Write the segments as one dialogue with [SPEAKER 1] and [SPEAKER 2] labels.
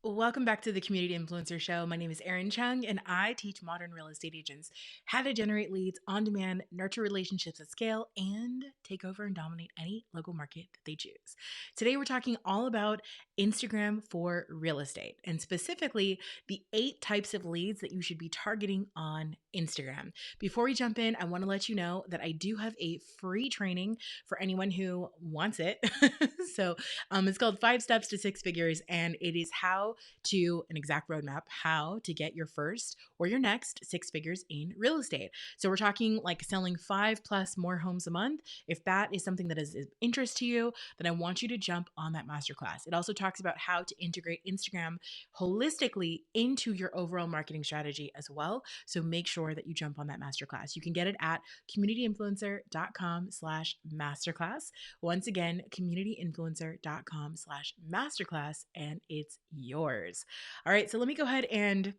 [SPEAKER 1] Welcome back to the Community Influencer Show. My name is Erin Chung, and I teach modern real estate agents how to generate leads on demand, nurture relationships at scale, and take over and dominate any local market that they choose. Today, we're talking all about Instagram for real estate, and specifically the 8 types of leads that you should be targeting on Instagram. Before we jump in, I want to let you know that I do have a free training for anyone who wants it. So it's called 5 Steps to 6 Figures, and it is an exact roadmap, how to get your first or your next 6 figures in real estate. So we're talking like selling 5 plus more homes a month. If that is something that is of interest to you, then I want you to jump on that masterclass. It also talks about how to integrate Instagram holistically into your overall marketing strategy as well. So make sure that you jump on that masterclass. You can get it at communityinfluencer.com/masterclass. Once again, communityinfluencer.com/masterclass, and it's yours. All right, so let me go ahead and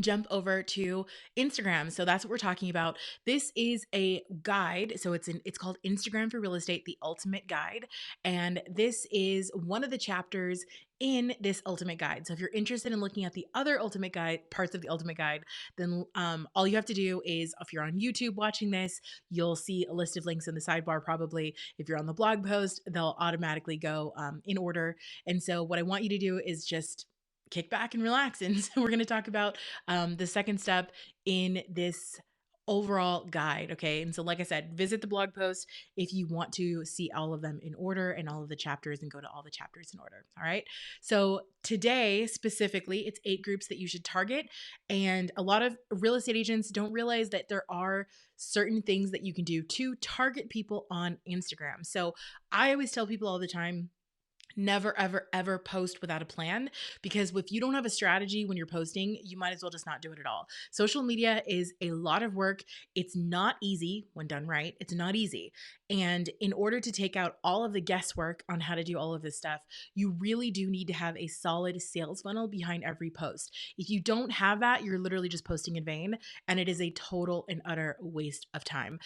[SPEAKER 1] jump over to Instagram. So that's what we're talking about. This is a guide. So it's called Instagram for Real Estate, the Ultimate Guide. And this is one of the chapters in this Ultimate Guide. So if you're interested in looking at the other Ultimate Guide, parts of the Ultimate Guide, then all you have to do is, if you're on YouTube watching this, you'll see a list of links in the sidebar probably. If you're on the blog post, they'll automatically go in order. And so what I want you to do is just kick back and relax. And so we're going to talk about the second step in this overall guide. Okay. And so, like I said, visit the blog post if you want to see all of them in order and all of the chapters, and go to all the chapters in order. All right. So today, specifically, it's 8 groups that you should target. And a lot of real estate agents don't realize that there are certain things that you can do to target people on Instagram. So I always tell people all the time, never, ever, ever post without a plan, because if you don't have a strategy when you're posting, you might as well just not do it at all. Social media is a lot of work. It's not easy when done right. It's not easy. And in order to take out all of the guesswork on how to do all of this stuff, you really do need to have a solid sales funnel behind every post. If you don't have that, you're literally just posting in vain, and it is a total and utter waste of time.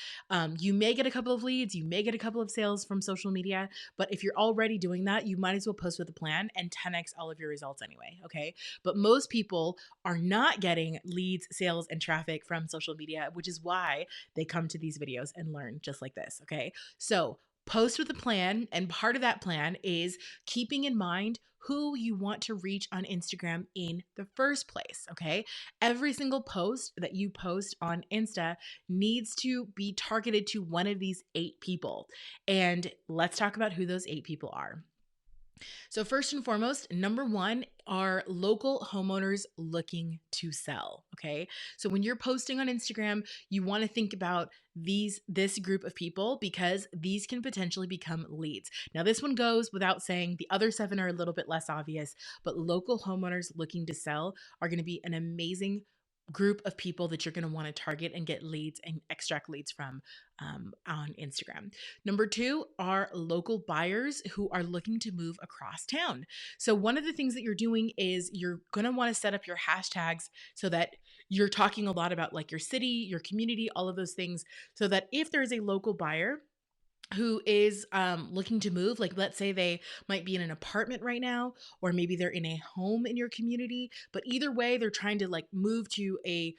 [SPEAKER 1] You may get a couple of leads, you may get a couple of sales from social media, but if you're already doing that, you might as well post with a plan and 10x all of your results anyway. Okay. But most people are not getting leads, sales, and traffic from social media, which is why they come to these videos and learn just like this. Okay. So post with a plan. And part of that plan is keeping in mind who you want to reach on Instagram in the first place. Okay. Every single post that you post on Insta needs to be targeted to one of these 8 people. And let's talk about who those 8 people are. So, first and foremost, number 1 are local homeowners looking to sell. Okay. So, when you're posting on Instagram, you want to think about this group of people, because these can potentially become leads. Now, this one goes without saying. The other 7 are a little bit less obvious, but local homeowners looking to sell are going to be an amazing group of people that you're going to want to target and get leads and extract leads from on Instagram. Number 2 are local buyers who are looking to move across town. So one of the things that you're doing is you're going to want to set up your hashtags so that you're talking a lot about like your city, your community, all of those things, so that if there's a local buyer who is looking to move, like let's say they might be in an apartment right now, or maybe they're in a home in your community, but either way they're trying to like move to a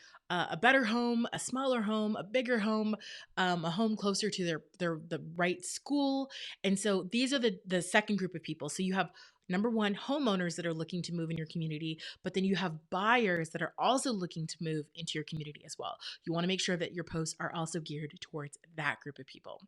[SPEAKER 1] better home, a smaller home, a bigger home, a home closer to the right school. And so these are the second group of people. So you have number 1, homeowners that are looking to move in your community, but then you have buyers that are also looking to move into your community as well. You want to make sure that your posts are also geared towards that group of people.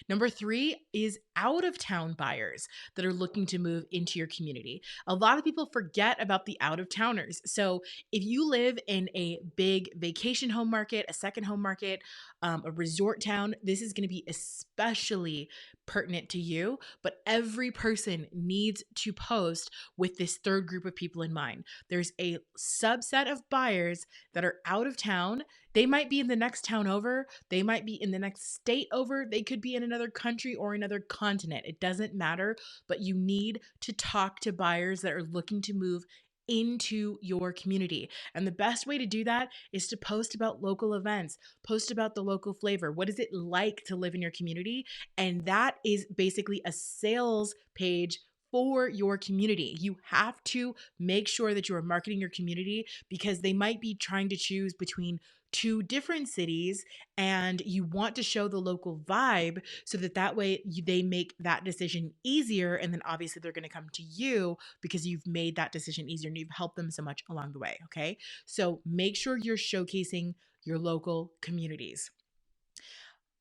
[SPEAKER 1] Number 3 is out of town buyers that are looking to move into your community. A lot of people forget about the out of towners. So if you live in a big vacation home market, a second home market, a resort town, this is going to be especially pertinent to you. But every person needs to post with this third group of people in mind. There's a subset of buyers that are out of town. They might be in the next town over. They might be in the next state over. They could be in another country or another continent. It doesn't matter, but you need to talk to buyers that are looking to move into your community. And the best way to do that is to post about local events, post about the local flavor. What is it like to live in your community? And that is basically a sales page for your community. You have to make sure that you are marketing your community because they might be trying to choose between two different cities and you want to show the local vibe so that way they make that decision easier, and then obviously they're going to come to you because you've made that decision easier and you've helped them so much along the way. Okay, so make sure you're showcasing your local communities.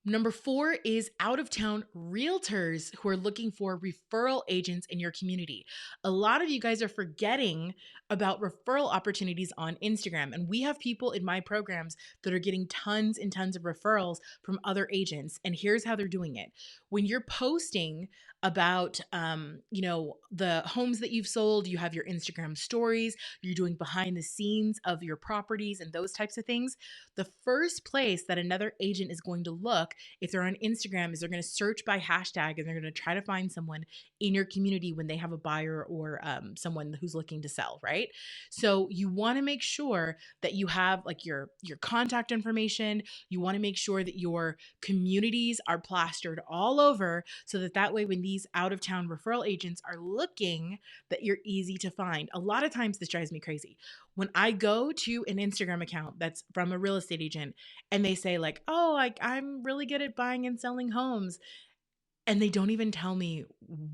[SPEAKER 1] Number 4 is out of town realtors who are looking for referral agents in your community. A lot of you guys are forgetting about referral opportunities on Instagram. And we have people in my programs that are getting tons and tons of referrals from other agents. And here's how they're doing it. When you're posting about, the homes that you've sold, you have your Instagram stories, you're doing behind the scenes of your properties and those types of things. The first place that another agent is going to look if they're on Instagram is they're going to search by hashtag and they're going to try to find someone in your community when they have a buyer or someone who's looking to sell, right? So you want to make sure that you have like your contact information. You want to make sure that your communities are plastered all over so that way when these out of town referral agents are looking, that you're easy to find. A lot of times this drives me crazy. When I go to an Instagram account that's from a real estate agent and they say like, "Oh, like I'm really good at buying and selling homes," and they don't even tell me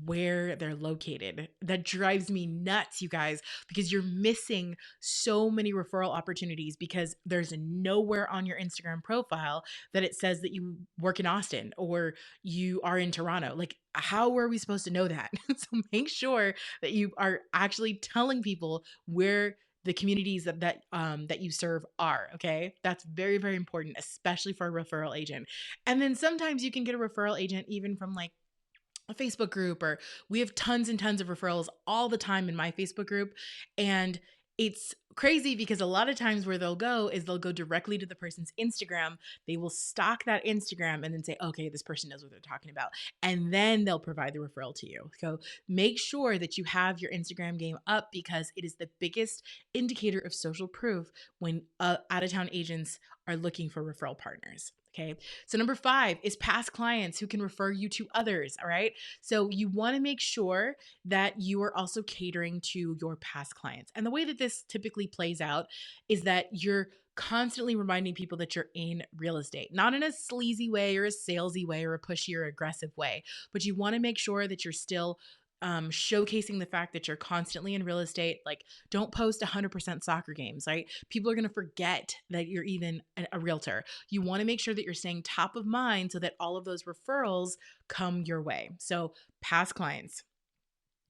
[SPEAKER 1] where they're located. That drives me nuts, you guys, because you're missing so many referral opportunities because there's nowhere on your Instagram profile that it says that you work in Austin or you are in Toronto. Like, how were we supposed to know that? So make sure that you are actually telling people where the communities that you serve are. Okay, that's very, very important, especially for a referral agent. And then sometimes you can get a referral agent even from like a Facebook group, or we have tons and tons of referrals all the time in my Facebook group. And it's crazy because a lot of times where they'll go is they'll go directly to the person's Instagram. They will stalk that Instagram and then say, okay, this person knows what they're talking about. And then they'll provide the referral to you. So make sure that you have your Instagram game up because it is the biggest indicator of social proof when out of town agents are looking for referral partners. Okay. So number 5 is past clients who can refer you to others. All right. So you want to make sure that you are also catering to your past clients. And the way that this typically plays out is that you're constantly reminding people that you're in real estate, not in a sleazy way or a salesy way or a pushy or aggressive way, but you want to make sure that you're still showcasing the fact that you're constantly in real estate. Like, don't post 100% soccer games, right? People are going to forget that you're even a realtor. You want to make sure that you're staying top of mind so that all of those referrals come your way. So, past clients.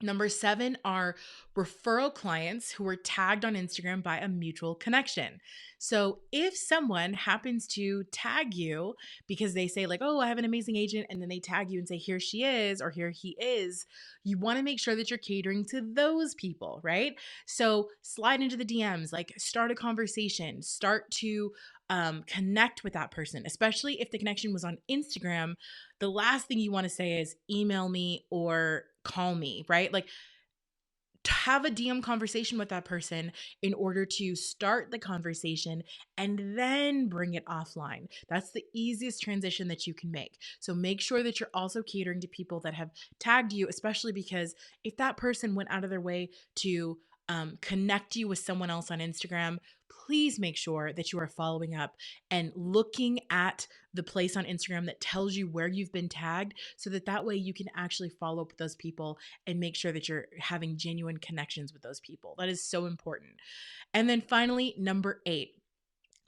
[SPEAKER 1] Number 7 are referral clients who were tagged on Instagram by a mutual connection. So if someone happens to tag you because they say like, "Oh, I have an amazing agent," and then they tag you and say, "Here she is," or "Here he is," you want to make sure that you're catering to those people, right? So slide into the DMs, like start a conversation, start to connect with that person, especially if the connection was on Instagram. The last thing you want to say is email me or call me, right? Like, to have a DM conversation with that person in order to start the conversation and then bring it offline. That's the easiest transition that you can make. So make sure that you're also catering to people that have tagged you, especially because if that person went out of their way to connect you with someone else on Instagram, please make sure that you are following up and looking at the place on Instagram that tells you where you've been tagged so that way you can actually follow up with those people and make sure that you're having genuine connections with those people. That is so important. And then finally, number 8,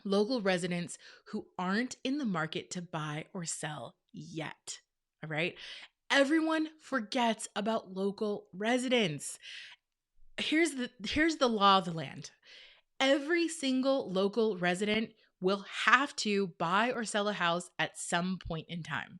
[SPEAKER 1] local residents who aren't in the market to buy or sell yet. All right. Everyone forgets about local residents. Here's the law of the land. Every single local resident will have to buy or sell a house at some point in time.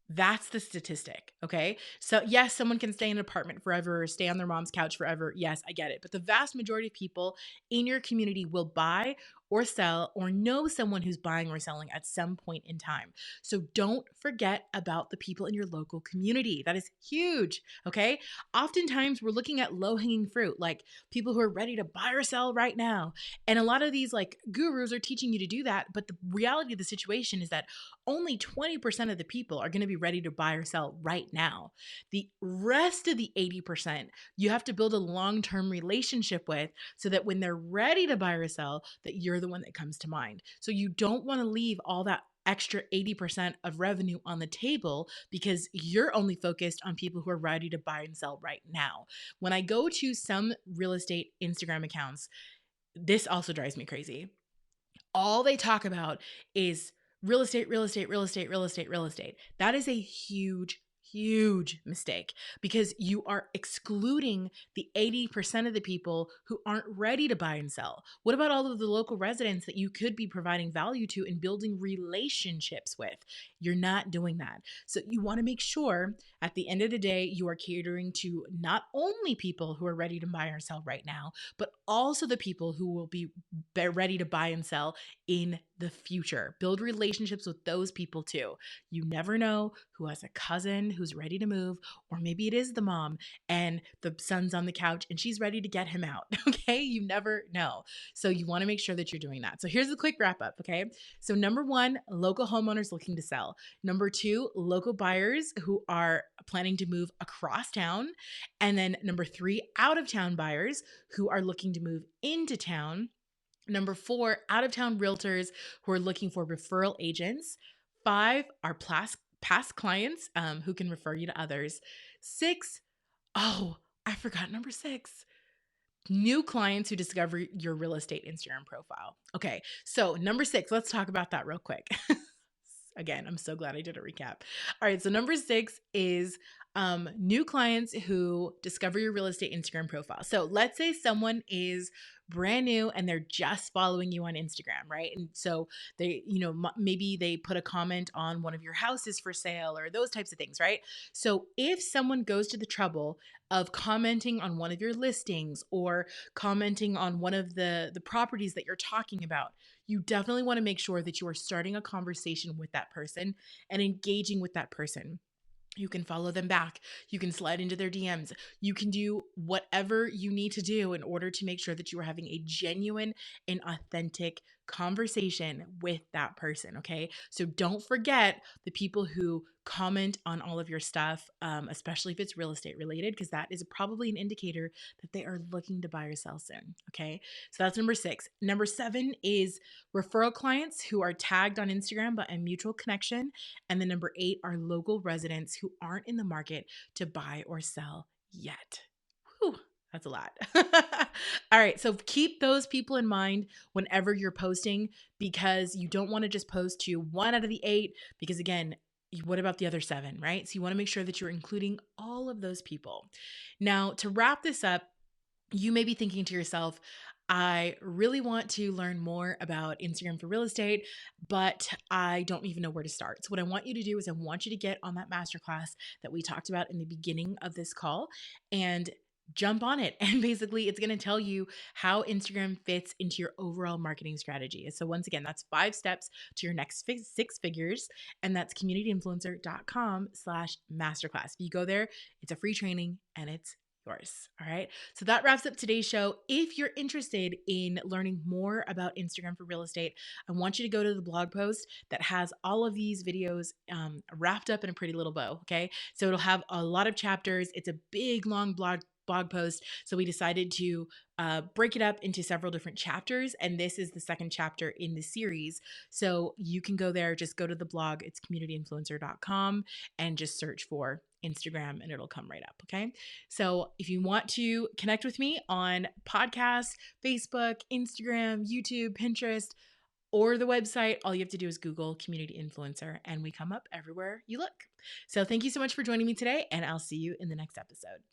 [SPEAKER 1] That's the statistic. Okay. So, yes, someone can stay in an apartment forever or stay on their mom's couch forever. Yes, I get it. But the vast majority of people in your community will buy or sell or know someone who's buying or selling at some point in time. So don't forget about the people in your local community. That is huge. Okay. Oftentimes we're looking at low hanging fruit, like people who are ready to buy or sell right now. And a lot of these like gurus are teaching you to do that. But the reality of the situation is that only 20% of the people are going to be ready to buy or sell right now. The rest of the 80%, you have to build a long-term relationship with so that when they're ready to buy or sell, that you're the one that comes to mind. So you don't want to leave all that extra 80% of revenue on the table because you're only focused on people who are ready to buy and sell right now. When I go to some real estate Instagram accounts, this also drives me crazy. All they talk about is real estate, real estate, real estate, real estate, real estate. That is a huge mistake because you are excluding the 80% of the people who aren't ready to buy and sell. What about all of the local residents that you could be providing value to and building relationships with? You're not doing that. So you want to make sure at the end of the day, you are catering to not only people who are ready to buy or sell right now, but also the people who will be ready to buy and sell in the future. Build relationships with those people too. You never know who has a cousin who's ready to move, or maybe it is the mom and the son's on the couch and she's ready to get him out. Okay. You never know. So you want to make sure that you're doing that. So here's a quick wrap up. Okay. So number one, local homeowners looking to sell. Number two, local buyers who are planning to move across town. And then number three, out of town buyers who are looking to move into town. Number four, out of town realtors who are looking for referral agents. Five are past clients who can refer you to others. Six, oh, I forgot number six. New clients who discover your real estate Instagram profile. Okay, so number six, let's talk about that real quick. Again, I'm so glad I did a recap. All right, so number six is new clients who discover your real estate Instagram profile. So let's say someone is brand new and they're just following you on Instagram, right? And so they, maybe they put a comment on one of your houses for sale or those types of things, right? So if someone goes to the trouble of commenting on one of your listings or commenting on one of the properties that you're talking about, you definitely want to make sure that you are starting a conversation with that person and engaging with that person. You can follow them back. You can slide into their DMs. You can do whatever you need to do in order to make sure that you are having a genuine and authentic conversation with that person. Okay. So don't forget the people who comment on all of your stuff, especially if it's real estate related, because that is probably an indicator that they are looking to buy or sell soon. Okay. So that's number six. Number seven is referral clients who are tagged on Instagram but a mutual connection. And then number eight are local residents who aren't in the market to buy or sell yet. Whew, that's a lot. All right. So keep those people in mind whenever you're posting because you don't want to just post to one out of the eight because, again, what about the other seven, right? So you want to make sure that you're including all of those people. Now, to wrap this up, you may be thinking to yourself, I really want to learn more about Instagram for real estate, but I don't even know where to start. So, what I want you to do is I want you to get on that masterclass that we talked about in the beginning of this call and jump on it. And basically, it's going to tell you how Instagram fits into your overall marketing strategy. So, once again, that's 5 steps to your next 6 figures. And that's communityinfluencer.com/masterclass. If you go there, it's a free training and it's yours. All right. So that wraps up today's show. If you're interested in learning more about Instagram for real estate, I want you to go to the blog post that has all of these videos wrapped up in a pretty little bow. Okay. So it'll have a lot of chapters. It's a big, long blog post. So we decided to break it up into several different chapters. And this is the second chapter in the series. So you can go there, just go to the blog. It's communityinfluencer.com and just search for Instagram and it'll come right up. Okay. So if you want to connect with me on podcasts, Facebook, Instagram, YouTube, Pinterest, or the website, all you have to do is Google Community Influencer and we come up everywhere you look. So thank you so much for joining me today and I'll see you in the next episode.